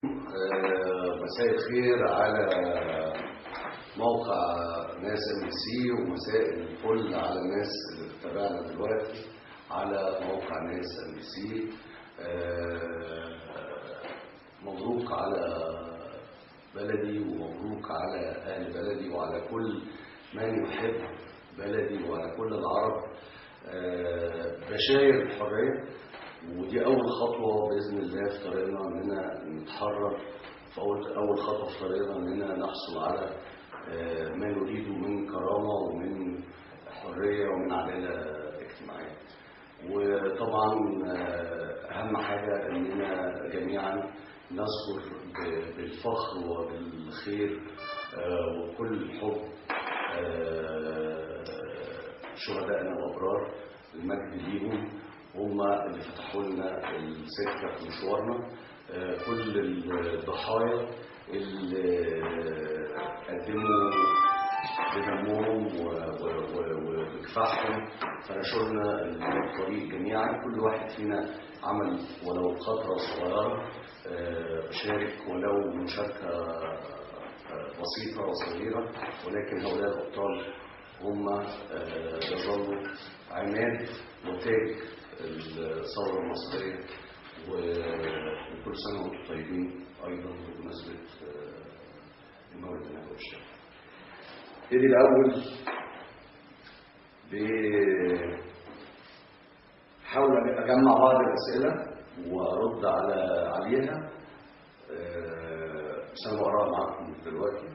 مساء الخير على موقع ناس MBC، ومساء الفل على الناس اللي بتتابعنا دلوقتي على موقع ناس MBC. مبروك على بلدي، ومبروك على أهل بلدي، وعلى كل من يحب بلدي، وعلى كل العرب. بشاير الحرية، ودي أول خطوة بإذن الله في طريقنا إننا نتحرر، في أول خطوة في طريقنا إننا نحصل على ما نريده من كرامة ومن حرية ومن عدالة اجتماعية. وطبعا أهم حاجة إننا جميعا نذكر بالفخر وبالخير وكل الحب شهدائنا الأبرار، المجد ليهم، هم اللي فتحوا لنا السكة في مشوارنا. كل الضحايا اللي قدموا بدمهم وبكفاحهم فرشوا لنا الطريق جميعا. كل واحد فينا عمل ولو قطرة صغيرة، شارك ولو مشاركة بسيطة وصغيرة، ولكن هؤلاء الأبطال هم يظلوا عماد وتاج الثورة المصرية. وكل سنة وانتم طيبين أيضا بمناسبة المولد النبوي الشريف. ابتدي الأول بحاول أجمع بعض الأسئلة وأرد عليها، بس أنا بقراها معاكم دلوقتي.